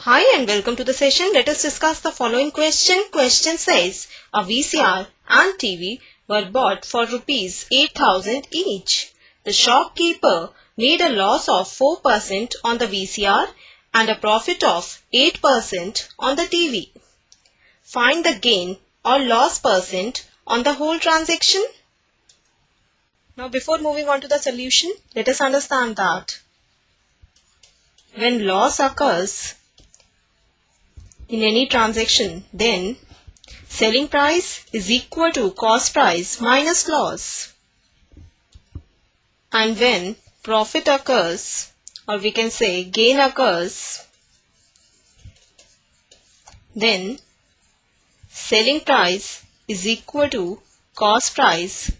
Hi and welcome to the session. Let us discuss the following question. Question says, a VCR and TV were bought for rupees 8,000 each. The shopkeeper made a loss of 4% on the VCR and a profit of 8% on the TV. Find the gain or loss percent on the whole transaction. Now before moving on to the solution, let us understand that when loss occurs in any transaction, then selling price is equal to cost price minus loss. And when profit occurs, or we can say gain occurs, then selling price is equal to cost price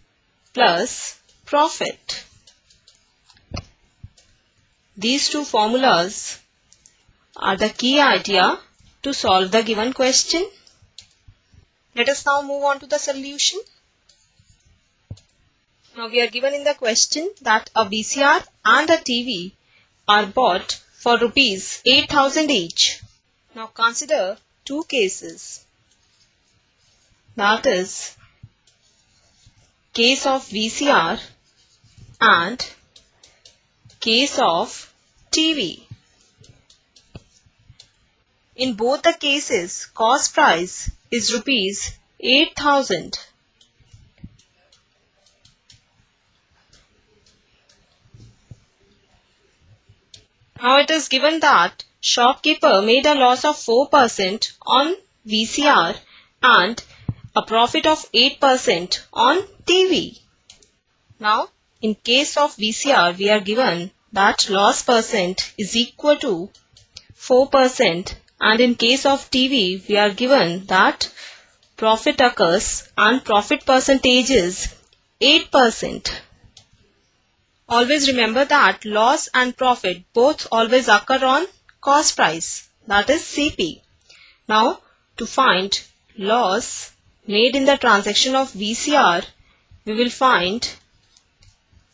plus profit. These two formulas are the key idea to solve the given question. Let us now move on to the solution. Now we are given in the question that a VCR and a TV are bought for rupees 8,000 each. Now consider two cases. That is case of VCR and case of TV. In both the cases, cost price is rupees 8,000. Now it is given that shopkeeper made a loss of 4% on VCR and a profit of 8% on TV. Now in case of VCR, we are given that loss percent is equal to 4%. And in case of TV, we are given that profit occurs and profit percentage is 8%. Always remember that loss and profit both always occur on cost price, that is CP. Now to find loss made in the transaction of VCR, we will find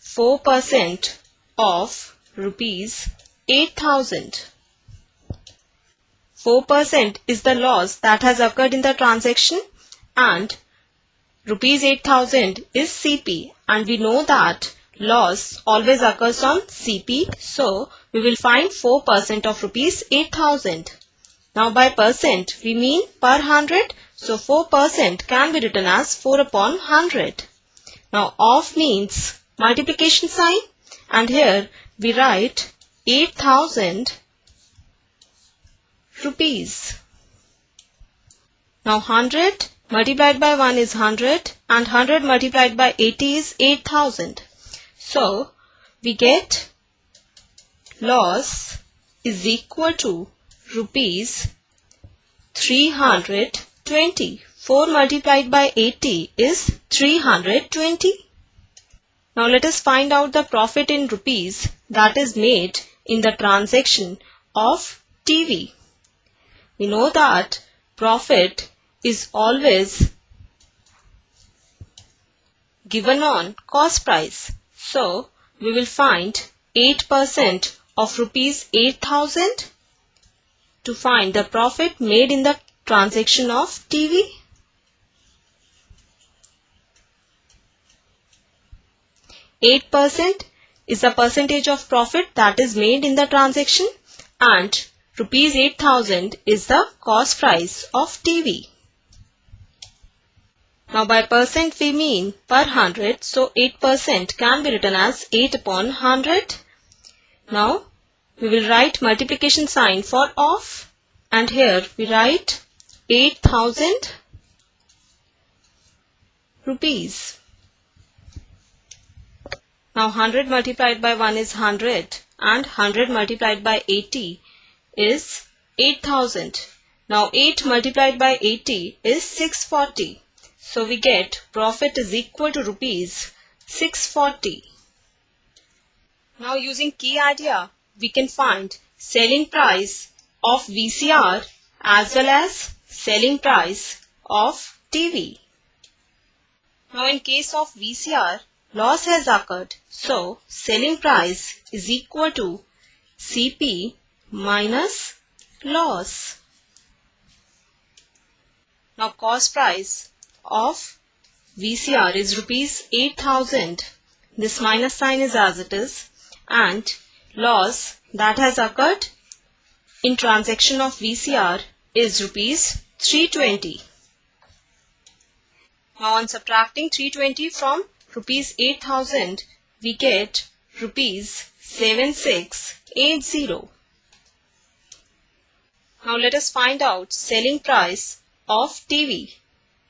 4% of rupees 8,000. 4% is the loss that has occurred in the transaction and rupees 8,000 is CP, and we know that loss always occurs on CP, so we will find 4% of rupees 8,000. Now by percent we mean per 100, so 4% can be written as 4 upon 100. Now of means multiplication sign, and here we write 8,000 rupees. Now 100 multiplied by 1 is 100 and 100 multiplied by 80 is 8,000. So we get loss is equal to rupees 320. 4 multiplied by 80 is 320. Now let us find out the profit in rupees that is made in the transaction of TV. We know that profit is always given on cost price. So we will find 8% of rupees 8,000 to find the profit made in the transaction of TV. %8 is the percentage of profit that is made in the transaction, and rupees 8,000 is the cost price of TV. Now by percent we mean per 100, so 8% can be written as 8 upon 100. Now we will write multiplication sign for of, and here we write 8,000 rupees. Now 100 multiplied by 1 is 100 and 100 multiplied by 80 is 8,000. Now 8 multiplied by 80 is 640. So we get profit is equal to rupees 640. Now using key idea, we can find selling price of VCR as well as selling price of TV. Now in case of VCR, loss has occurred, so selling price is equal to CP minus loss. Now cost price of VCR is rupees 8,000. This minus sign is as it is, and loss that has occurred in transaction of VCR is rupees 320. Now on subtracting 320 from rupees 8,000, we get rupees 7680. Now let us find out selling price of TV.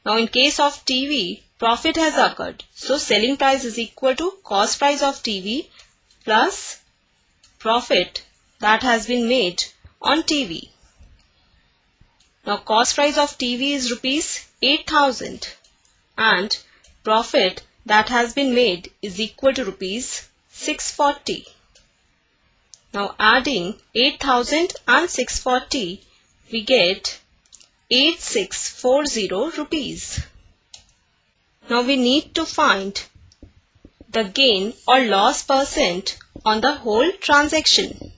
Now in case of TV, profit has occurred. So selling price is equal to cost price of TV plus profit that has been made on TV. Now cost price of TV is rupees 8,000 and profit that has been made is equal to rupees 640. Now adding 8,000 and 640, we get 8640 rupees. Now we need to find the gain or loss percent on the whole transaction.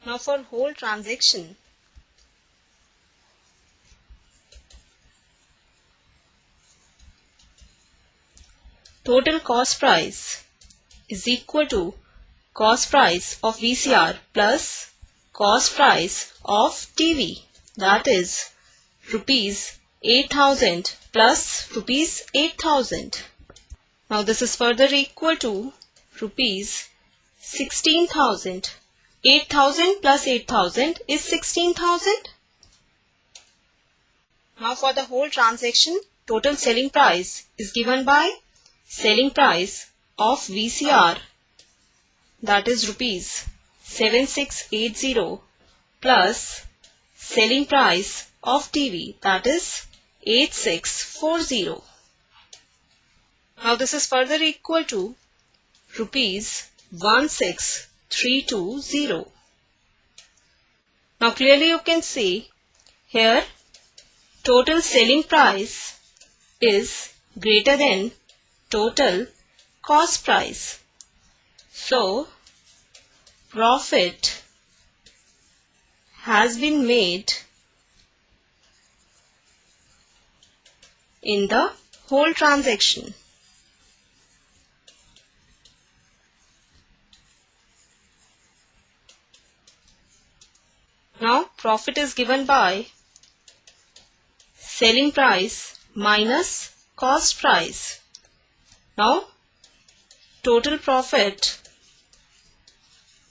Now for whole transaction, total cost price is equal to cost price of VCR plus cost price of TV, that is rupees 8,000 plus rupees 8,000. Now this is further equal to rupees 16,000. 8,000 plus 8,000 is 16,000. Now for the whole transaction, total selling price is given by selling price of VCR, that is rupees 7680 plus selling price of TV, that is 8640. Now this is further equal to rupees 16,320. Now clearly you can see here total selling price is greater than total cost price. So profit has been made in the whole transaction. Now profit is given by selling price minus cost price. Now total profit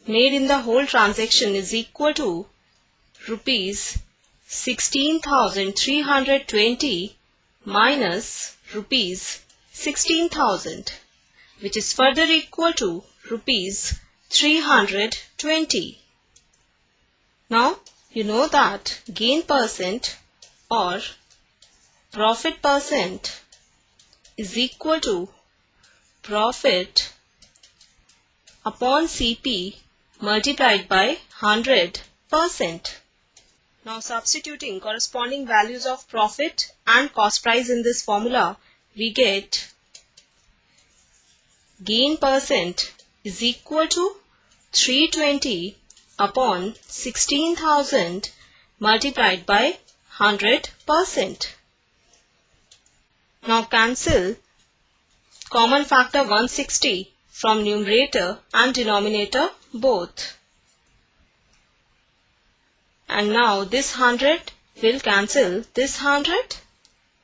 made in the whole transaction is equal to rupees 16,320 minus rupees 16,000, which is further equal to rupees 320. Now you know that gain percent or profit percent is equal to profit upon CP multiplied by 100%. Now substituting corresponding values of profit and cost price in this formula, we get gain percent is equal to 320 upon 16,000 multiplied by 100%. Now cancel common factor 160 from numerator and denominator both. And now this 100 will cancel this 100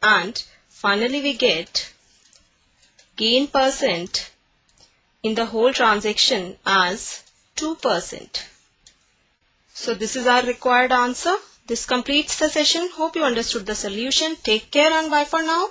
and finally we get gain percent in the whole transaction as 2%. So this is our required answer. This completes the session. Hope you understood the solution. Take care and bye for now.